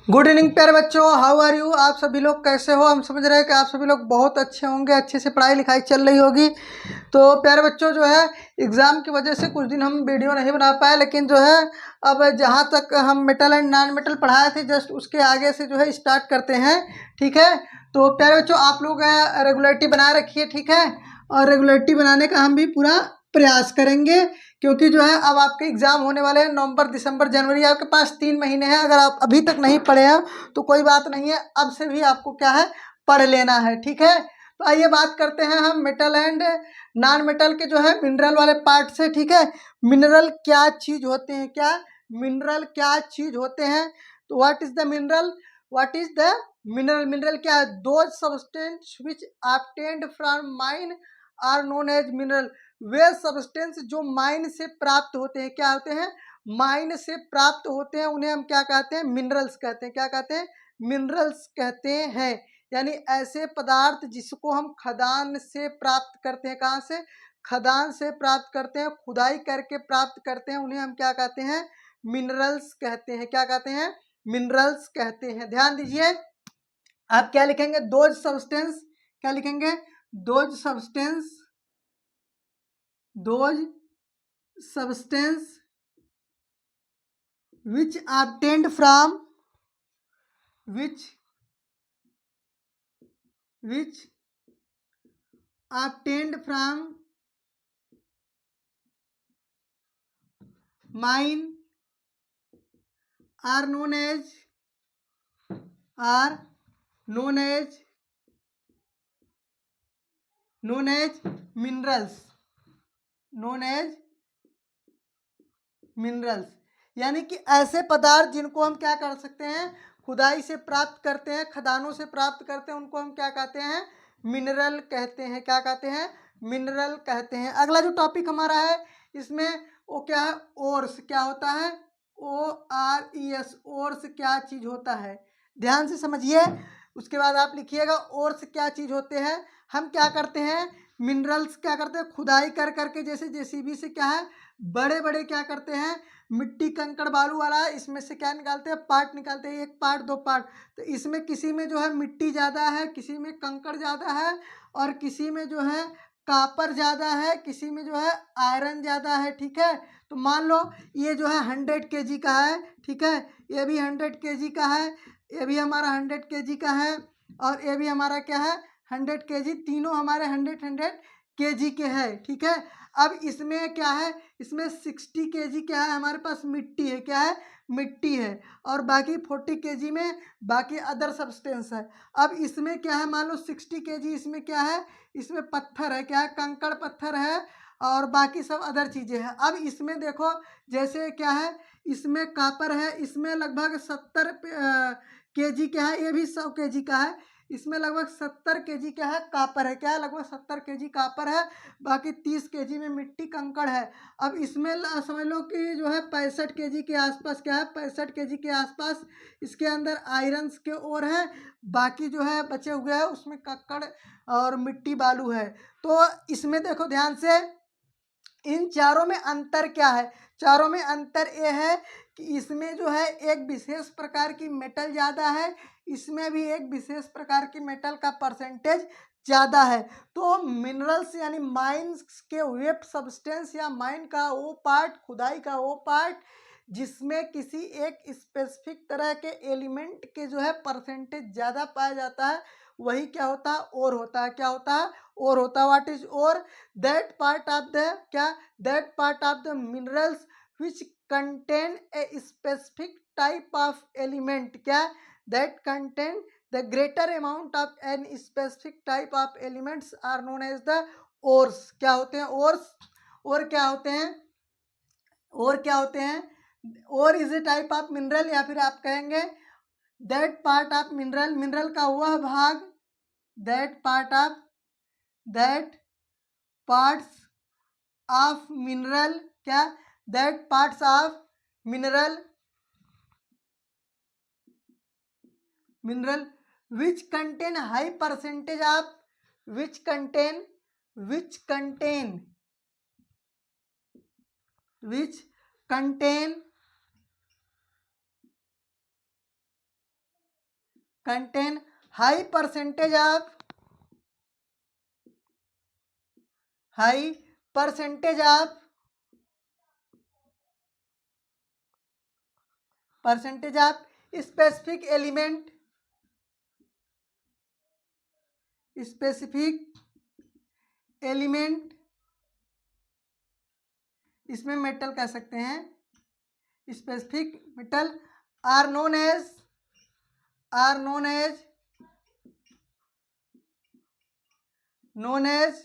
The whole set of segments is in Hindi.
गुड इवनिंग प्यारे बच्चों, हाउ आर यू। आप सभी लोग कैसे हो। हम समझ रहे हैं कि आप सभी लोग बहुत अच्छे होंगे, अच्छे से पढ़ाई लिखाई चल रही होगी। तो प्यारे बच्चों जो है एग्ज़ाम की वजह से कुछ दिन हम वीडियो नहीं बना पाए, लेकिन जो है अब जहाँ तक हम मेटल एंड नॉन मेटल पढ़ाए थे जस्ट उसके आगे से जो है स्टार्ट करते हैं। ठीक है, तो प्यारे बच्चों आप लोग रेगुलरिटी बनाए रखिए। ठीक है, और रेगुलरिटी बनाने का हम भी पूरा प्रयास करेंगे, क्योंकि जो है अब आपके एग्ज़ाम होने वाले हैं नवंबर दिसंबर जनवरी। आपके पास 3 महीने हैं। अगर आप अभी तक नहीं पढ़े हैं तो कोई बात नहीं है, अब से भी आपको क्या है पढ़ लेना है। ठीक है, तो आइए बात करते हैं हम मेटल एंड नॉन मेटल के जो है मिनरल वाले पार्ट से। ठीक है, मिनरल क्या चीज़ होते हैं, क्या मिनरल क्या चीज़ होते हैं। तो what is the mineral, what is the mineral. Mineral क्या है, those substance which obtained from mine are known as mineral. वे सब्सटेंस जो माइन से प्राप्त होते हैं, क्या होते हैं, माइन से प्राप्त होते हैं, उन्हें हम क्या कहते हैं, मिनरल्स कहते हैं। क्या कहते हैं, मिनरल्स कहते हैं। यानी ऐसे पदार्थ जिसको हम खदान से प्राप्त करते हैं, कहाँ से, खदान से प्राप्त करते हैं, खुदाई करके प्राप्त करते हैं, उन्हें हम क्या कहते हैं, मिनरल्स कहते हैं। क्या कहते हैं, मिनरल्स कहते हैं। ध्यान दीजिए, आप क्या लिखेंगे, दोज सब्सटेंस, क्या लिखेंगे, those substance, those substance which obtained from which obtained from mine are known as minerals, known as minerals. यानी कि ऐसे पदार्थ जिनको हम क्या कर सकते हैं, खुदाई से प्राप्त करते हैं, खदानों से प्राप्त करते हैं, उनको हम क्या कहते हैं, मिनरल कहते हैं। क्या कहते हैं, मिनरल कहते हैं। अगला जो टॉपिक हमारा है इसमें वो क्या है, ओर्स। क्या होता है, ORES, ओर्स क्या चीज़ होता है, ध्यान से समझिए। उसके बाद आप लिखिएगा ओर्स क्या चीज़ होते हैं। हम क्या करते हैं, मिनरल्स क्या करते हैं, खुदाई कर करके, जैसे जेसीबी से क्या है बड़े बड़े क्या करते हैं, मिट्टी कंकड़ बालू वाला इसमें से क्या निकालते हैं, पार्ट निकालते हैं, एक पार्ट दो पार्ट। तो इसमें किसी में जो है मिट्टी ज़्यादा है, किसी में कंकड़ ज़्यादा है, और किसी में जो है कापर ज़्यादा है, किसी में जो है आयरन ज़्यादा है। ठीक है, तो मान लो ये जो है 100 kg का है। ठीक है, ये भी 100 kg का है, ये भी हमारा 100 kg का है, और ये भी हमारा क्या है 100 kg, तीनों हमारे 100 kg के हैं। ठीक है, अब इसमें क्या है, इसमें 60 kg क्या है, हमारे पास मिट्टी है। क्या है, मिट्टी है, और बाकी 40 kg में बाकी अदर सब्सटेंस है। अब इसमें क्या है, मान लो 60 kg, इसमें क्या है, इसमें पत्थर है, क्या है, कंकड़ पत्थर है, और बाकी सब अदर चीज़ें हैं। अब इसमें देखो जैसे क्या है, इसमें कापर है, इसमें लगभग 70 kg क्या है, ये भी 100 kg का है। इसमें लगभग 70 kg क्या है, कापर है। क्या है, लगभग 70 kg कापर है, बाकी 30 kg में मिट्टी कंकड़ है। अब इसमें समझ लो कि जो है 65 kg के आसपास क्या है, 65 kg के आसपास इसके अंदर आयरन्स के और है, बाकी जो है बचे हुए हैं उसमें कंकड़ और मिट्टी बालू है। तो इसमें देखो ध्यान से, इन चारों में अंतर क्या है, चारों में अंतर ये है कि इसमें जो है एक विशेष प्रकार की मेटल ज़्यादा है, इसमें भी एक विशेष प्रकार की मेटल का परसेंटेज ज़्यादा है। तो मिनरल्स यानी माइंस के वेब सब्सटेंस या माइन का वो पार्ट, खुदाई का वो पार्ट जिसमें किसी एक स्पेसिफिक तरह के एलिमेंट के जो है परसेंटेज ज़्यादा पाया जाता है, वही क्या होता है, और होता है। क्या होता है, और होता है। व्हाट इज और, दैट पार्ट ऑफ द क्या, that part of the minerals which contain a specific type of element, क्या, that contain the greater amount of an specific type of elements are known as the ores. क्या होते हैं, ओर्स। और क्या होते हैं, और क्या होते हैं, और is a type of mineral, या फिर आप कहेंगे that part of mineral, mineral का वह भाग, that part of, that parts of mineral, क्या, that parts of mineral, mineral which contain high percentage of, which contain, which contain, which contain contain high percentage of specific element, इसमें मेटल कह सकते हैं, specific metal are known as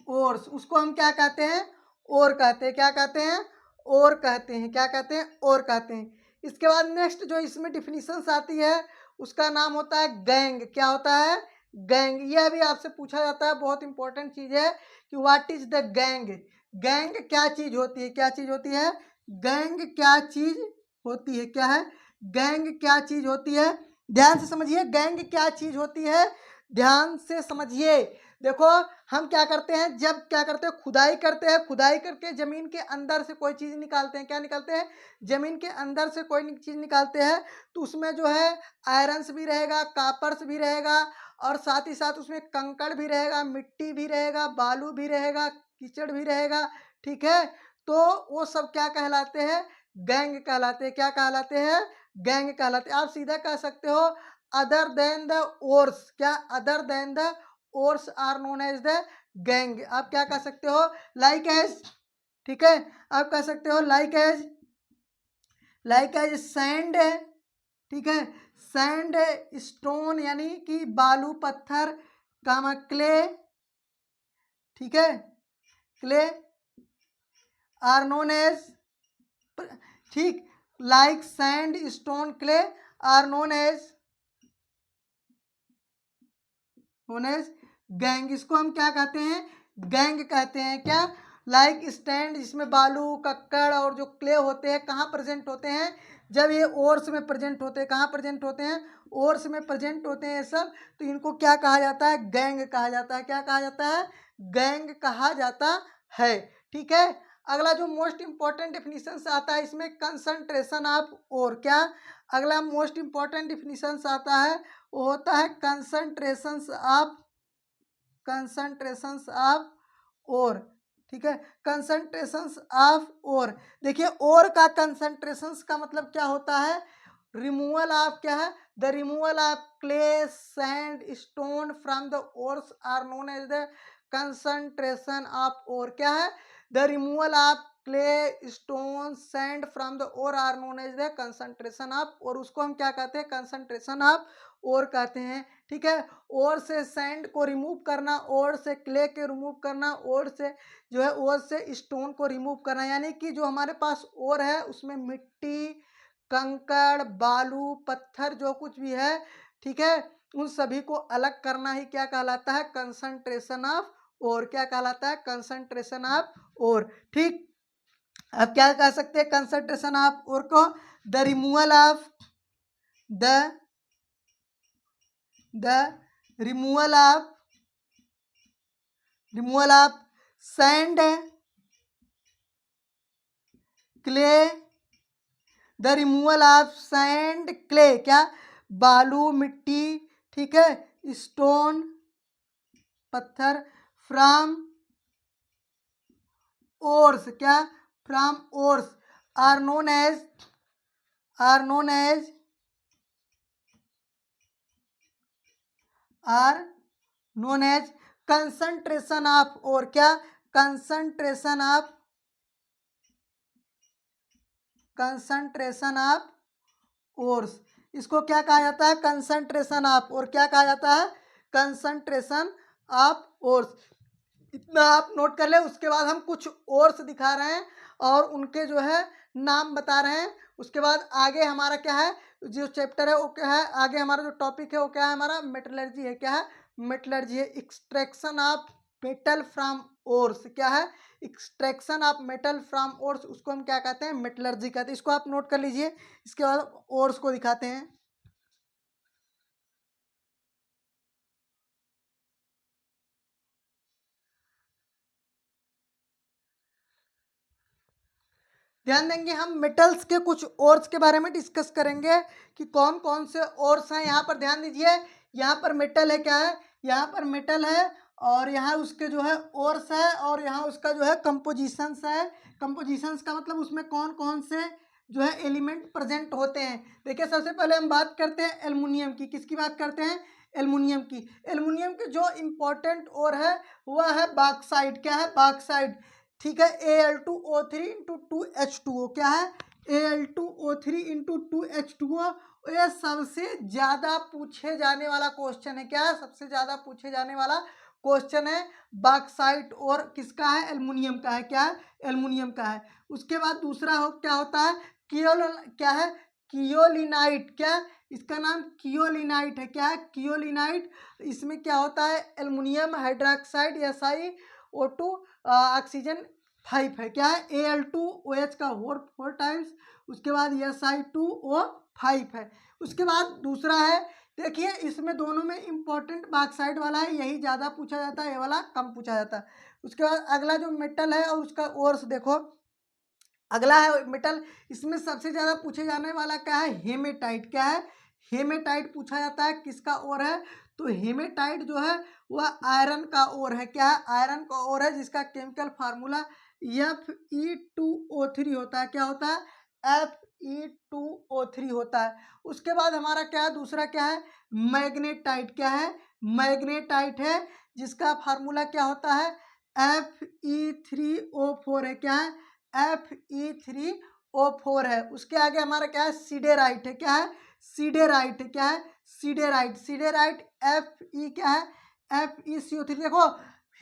ores, उसको हम क्या कहते हैं, और कहते हैं, क्या कहते हैं, और कहते हैं, क्या कहते हैं, और कहते हैं। इसके बाद नेक्स्ट जो इसमें डिफिनीशंस आती है उसका नाम होता है गैंग। क्या होता है, गैंग। यह भी आपसे पूछा जाता है, बहुत इंपॉर्टेंट चीज है कि what is the gang. Gang क्या चीज होती है, क्या चीज होती है, गैंग क्या चीज होती है, क्या है, गैंग क्या चीज होती है। ध्यान से समझिए, गैंग क्या चीज होती है, ध्यान से समझिए। देखो हम क्या करते हैं, जब क्या करते हैं, खुदाई करते हैं, खुदाई करके जमीन के अंदर से कोई चीज निकालते हैं, क्या निकालते हैं, जमीन के अंदर से कोई चीज निकालते हैं, तो उसमें जो है आयरन्स भी रहेगा, कापर्स भी रहेगा, और साथ ही साथ उसमें कंकड़ भी रहेगा, मिट्टी भी रहेगा, बालू भी रहेगा, कीचड़ भी रहेगा, ठीक है। तो वो सब क्या कहलाते हैं, गैंग कहलाते हैं। क्या कहलाते हैं, गैंग कहलाते हैं। आप सीधा कह सकते हो अदर देन द ओर्स, क्या, other than the ores are known as the gangue. आप क्या कह सकते हो, लाइक एज, ठीक है, आप कह सकते हो लाइक एज सैंड, ठीक है, सैंड, स्टोन यानी कि बालू पत्थर, कामा क्ले, ठीक है, क्ले आर नोन एज, ठीक, like sand, stone, clay are known as gangue. इसको हम क्या कहते हैं, गैंग कहते हैं। क्या, लाइक स्टैंड, जिसमें बालू, कक्कड़ और जो क्ले होते हैं कहाँ प्रेजेंट होते हैं, जब ये ओर्स में प्रेजेंट होते हैं, कहाँ प्रेजेंट होते हैं, ओर्स में प्रेजेंट होते हैं सब, तो इनको क्या कहा जाता है, गैंग कहा जाता है। क्या कहा जाता है, गैंग कहा जाता है, ठीक है। अगला जो मोस्ट इंपॉर्टेंट डिफिनीशन आता है इसमें, कंसंट्रेशन ऑफ ओर। क्या, अगला मोस्ट इंपॉर्टेंट डिफिनीशन आता है वो होता है कंसंट्रेशंस ऑफ ओर, ठीक है, कंसंट्रेशंस ऑफ ओर। देखिए ओर का कंसंट्रेशंस का मतलब क्या होता है, रिमूवल ऑफ, क्या है, the removal of clay, sand, stone from the ores are known as the concentration of ore. क्या है, the removal of clay, stone, sand from the ore are known as the concentration of, और उसको हम क्या कहते हैं, कंसंट्रेशन ऑफ ओर कहते हैं, ठीक है। ओर से सैंड को रिमूव करना, ओर से क्ले के रिमूव करना, ओर से जो है, ओर से स्टोन को रिमूव करना, यानी कि जो हमारे पास ओर है उसमें मिट्टी, कंकड़, बालू, पत्थर जो कुछ भी है, ठीक है, उन सभी को अलग करना ही क्या कहलाता है, कंसंट्रेशन ऑफ ओर। क्या कहलाता है, कंसंट्रेशन ऑफ ओर, ठीक। अब क्या कह सकते हैं कंसंट्रेशन ऑफ ओर को, the removal of the removal of sand, clay, the removal of sand, clay, क्या, बालू, मिट्टी, ठीक है, स्टोन, पत्थर, फ्रॉम ओर्स, क्या, from ores are known as concentration of ore. क्या, कंसंट्रेशन ऑफ ओर्स, इसको क्या कहा जाता है, कंसंट्रेशन ऑफ ओर। क्या कहा जाता है, कंसंट्रेशन ऑफ ओर्स। इतना आप नोट कर ले। उसके बाद हम कुछ ओर्स दिखा रहे हैं और उनके जो है नाम बता रहे हैं। उसके बाद आगे हमारा क्या है, जो चैप्टर है वो क्या है, आगे हमारा जो टॉपिक है वो क्या है, हमारा मेटलर्जी है। क्या है, मेटलर्जी है, extraction of metal from ores. क्या है, extraction of metal from ores, उसको हम क्या कहते हैं, मेटलर्जी कहते हैं। इसको आप नोट कर लीजिए। इसके बाद ओर्स को दिखाते हैं। ध्यान देंगे हम मेटल्स के कुछ ओर्स के बारे में डिस्कस करेंगे कि कौन कौन से ओर्स हैं। यहाँ पर ध्यान दीजिए, यहाँ पर मेटल है, क्या है, यहाँ पर मेटल है और यहाँ उसके जो है ओर्स है और यहाँ उसका जो है कंपोजिशंस है। कंपोजिशंस का मतलब उसमें कौन कौन से जो है एलिमेंट प्रेजेंट होते हैं। देखिए सबसे पहले हम बात करते हैं एल्युमिनियम की। किसकी बात करते हैं? एल्युमिनियम की। एल्युमिनियम की जो इम्पोर्टेंट ओर है वह है बॉक्साइट। क्या है? बॉक्साइट। ठीक है, Al2O3 इंटू 2H2O। क्या है? Al2O3 into 2H2O। ये सबसे ज़्यादा पूछे जाने वाला क्वेश्चन है। क्या है? सबसे ज़्यादा पूछे जाने वाला क्वेश्चन है बॉक्साइट और किसका है? एल्युमिनियम का है। क्या है? एल्युमिनियम का है। उसके बाद दूसरा क्या होता है? क्या है? कियोलिनाइट। क्या? इसका नाम कियोलिनाइट है। क्या है? कियोलिनाइट। इसमें क्या होता है? एल्युमिनियम हाइड्रोक्साइड SiO2 ऑक्सीजन 5 है। क्या है? Al2OH का 4 टाइम्स। उसके बाद Si2O5 है। उसके बाद दूसरा है, देखिए इसमें दोनों में इंपॉर्टेंट बॉक्साइट वाला है, यही ज़्यादा पूछा जाता है, ये वाला कम पूछा जाता है। उसके बाद अगला जो मेटल है और उसका ओर्स देखो, अगला है मेटल। इसमें सबसे ज़्यादा पूछे जाने वाला क्या है? हेमेटाइट। क्या है? हेमेटाइट पूछा जाता है। किसका ओर है? तो हेमेटाइट जो है वह आयरन का ओर है। क्या है? आयरन का ओर है, जिसका केमिकल फार्मूला Fe2O3 होता है। क्या होता है? Fe2O3 होता है। उसके बाद हमारा क्या है? दूसरा क्या है? मैग्नेटाइट। क्या है? मैग्नेटाइट है, जिसका फार्मूला क्या होता है? Fe3O4 है। क्या है? Fe3O4 है। उसके आगे हमारा क्या है? सीडेराइट है। क्या है? सीडेराइट है। क्या है? सीडेराइट। सीडेराइट Fe क्या है? FeCO3। देखो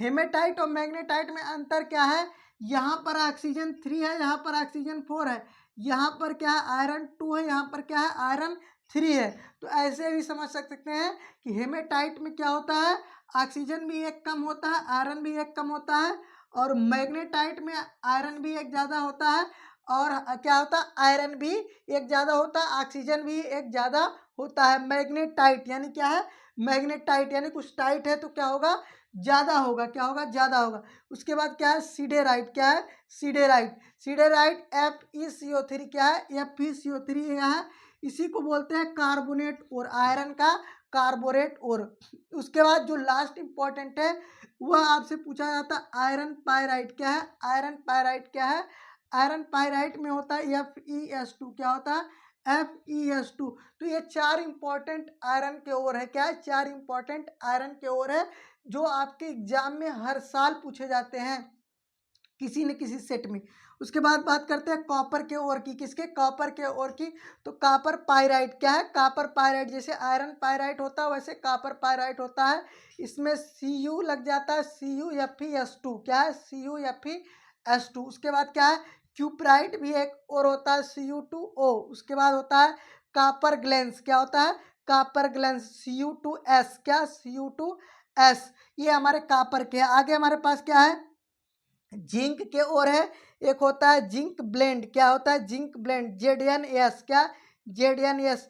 हेमेटाइट और मैग्नेटाइट में अंतर क्या है? यहाँ पर ऑक्सीजन 3 है, यहाँ पर ऑक्सीजन 4 है, यहाँ पर क्या है? आयरन 2 है, यहाँ पर क्या है? आयरन 3 है। तो ऐसे भी समझ सकते हैं कि हेमेटाइट में क्या होता है? ऑक्सीजन भी एक कम होता है, आयरन भी एक कम होता है, और मैग्नेटाइट में आयरन भी एक ज़्यादा होता है, और क्या होता है? आयरन भी एक ज़्यादा होता है, ऑक्सीजन भी एक ज़्यादा होता है। मैग्नेटाइट यानी क्या है? मैग्नेटाइट यानी कुछ टाइट है तो क्या होगा? ज़्यादा होगा। क्या होगा? ज़्यादा होगा। उसके बाद क्या है? सीडेराइट। क्या है? सीडेराइट। Siderite FeCO3। क्या है? FeCO3 यह है, इसी को बोलते हैं कार्बोनेट और, आयरन का कार्बोरेट और। उसके बाद जो लास्ट इंपॉर्टेंट है वह आपसे पूछा जाता है आयरन पायराइट। क्या है? आयरन पायराइट क्या है? आयरन पायराइट में होता है FeS2। क्या होता है? FeS2। तो ये 4 इंपॉर्टेंट आयरन के ओर है। क्या है? 4 इंपॉर्टेंट आयरन के ओर है, जो आपके एग्जाम में हर साल पूछे जाते हैं किसी न किसी सेट में। उसके बाद बात करते हैं कॉपर के ओर की। किसके? कॉपर के ओर की। तो कॉपर पायराइट। क्या है? Copper pyrite. जैसे आयरन पायराइट होता है वैसे कॉपर पायराइट होता है। इसमें Cu लग जाता है, CuFeS2। क्या है? CuFeS2। उसके बाद क्या है? क्यूप्राइट भी एक और होता है, Cu2O। उसके बाद होता है कॉपर ग्लैंस। क्या होता है? Copper glance, Cu2S। क्या? Cu2S। ये हमारे कॉपर के। आगे हमारे पास क्या है? जिंक के ओर है, एक होता है जिंक ब्लेंड। क्या होता है? Zinc blende, ZnS। क्या? ZnS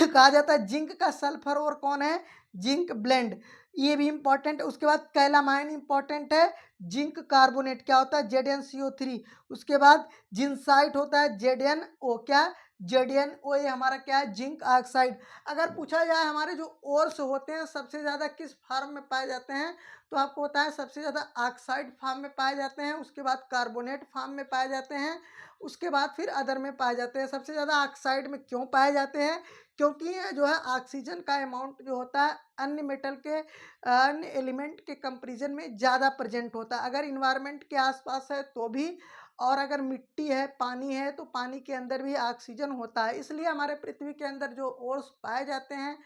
कहा जाता है। जिंक का सल्फर और कौन है? Zinc blende. ये भी इंपॉर्टेंट है। उसके बाद कैलामाइन इंपॉर्टेंट है, जिंक कार्बोनेट। क्या होता है? ZnCO3। उसके बाद जिंसाइट होता है ZnO। क्या? ZnO। ये हमारा क्या है? Zinc oxide. अगर पूछा जाए हमारे जो ओर्स होते हैं सबसे ज़्यादा किस फॉर्म में पाए जाते हैं, तो आपको होता है सबसे ज़्यादा ऑक्साइड फॉर्म में पाए जाते हैं, उसके बाद कार्बोनेट फॉर्म में पाए जाते हैं, उसके बाद फिर अदर में पाए जाते हैं। सबसे ज़्यादा ऑक्साइड में क्यों पाए जाते हैं? क्योंकि ये जो है ऑक्सीजन का अमाउंट जो होता है अन्य मेटल के, अन्य एलिमेंट के कंपैरिजन में ज़्यादा प्रेजेंट होता है। अगर इन्वायरमेंट के आसपास है तो भी, और अगर मिट्टी है, पानी है, तो पानी के अंदर भी ऑक्सीजन होता है। इसलिए हमारे पृथ्वी के अंदर जो ओर्स पाए जाते हैं,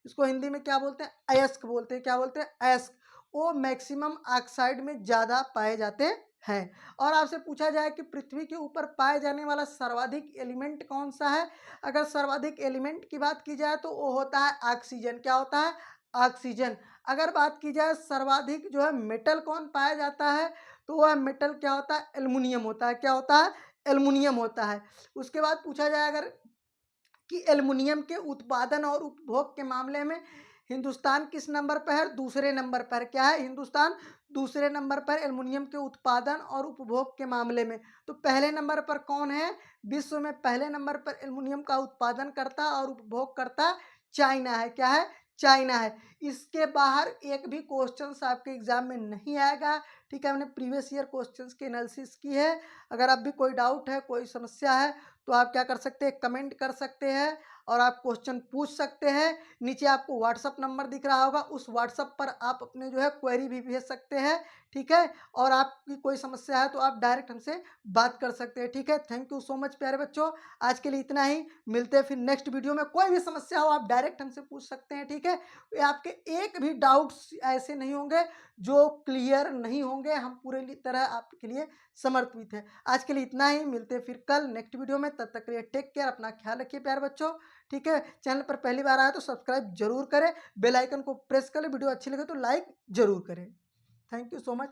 इसको हिंदी में क्या बोलते हैं? अयस्क बोलते हैं। क्या बोलते हैं? अयस्क। वो मैक्सिमम ऑक्साइड में ज़्यादा पाए जाते हैं। और आपसे पूछा जाए कि पृथ्वी के ऊपर पाए जाने वाला सर्वाधिक एलिमेंट कौन सा है, अगर सर्वाधिक एलिमेंट की बात की जाए तो वो होता है ऑक्सीजन। क्या होता है? ऑक्सीजन। अगर बात की जाए सर्वाधिक जो है मेटल कौन पाया जाता है, तो वह मेटल क्या होता है? एल्युमिनियम होता है। क्या होता है? एल्युमिनियम होता है। उसके बाद पूछा जाए अगर कि एल्युमिनियम के उत्पादन और उपभोग के मामले में हिंदुस्तान किस नंबर पर है? दूसरे नंबर पर। क्या है? हिंदुस्तान दूसरे नंबर पर एल्युमिनियम के उत्पादन और उपभोग के मामले में। तो पहले नंबर पर कौन है? विश्व में पहले नंबर पर एल्युमिनियम का उत्पादन करता और उपभोग करता चाइना है। क्या है? चाइना है। इसके बाहर एक भी क्वेश्चन आपके एग्जाम में नहीं आएगा। ठीक है, हमने प्रीवियस ईयर क्वेश्चंस की एनालिसिस की है। अगर अब भी कोई डाउट है, कोई समस्या है, तो आप क्या कर सकते हैं? कमेंट कर सकते हैं और आप क्वेश्चन पूछ सकते हैं। नीचे आपको व्हाट्सअप नंबर दिख रहा होगा, उस व्हाट्सअप पर आप अपने जो है क्वेरी भी भेज सकते हैं। ठीक है, और आपकी कोई समस्या है तो आप डायरेक्ट हमसे बात कर सकते हैं। ठीक है, थैंक यू सो मच प्यारे बच्चों, आज के लिए इतना ही। मिलते हैं फिर नेक्स्ट वीडियो में। कोई भी समस्या हो आप डायरेक्ट हमसे पूछ सकते हैं। ठीक है, आपके एक भी डाउट्स ऐसे नहीं होंगे जो क्लियर नहीं होंगे। हम पूरे तरह आपके लिए समर्पित है। आज के लिए इतना ही, मिलते हैं फिर कल नेक्स्ट वीडियो में। तब तक के लिए टेक केयर, अपना ख्याल रखिए प्यारे बच्चों। ठीक है, चैनल पर पहली बार आए तो सब्सक्राइब जरूर करें, बेल आइकन को प्रेस करें, वीडियो अच्छी लगे तो लाइक जरूर करें। Thank you so much.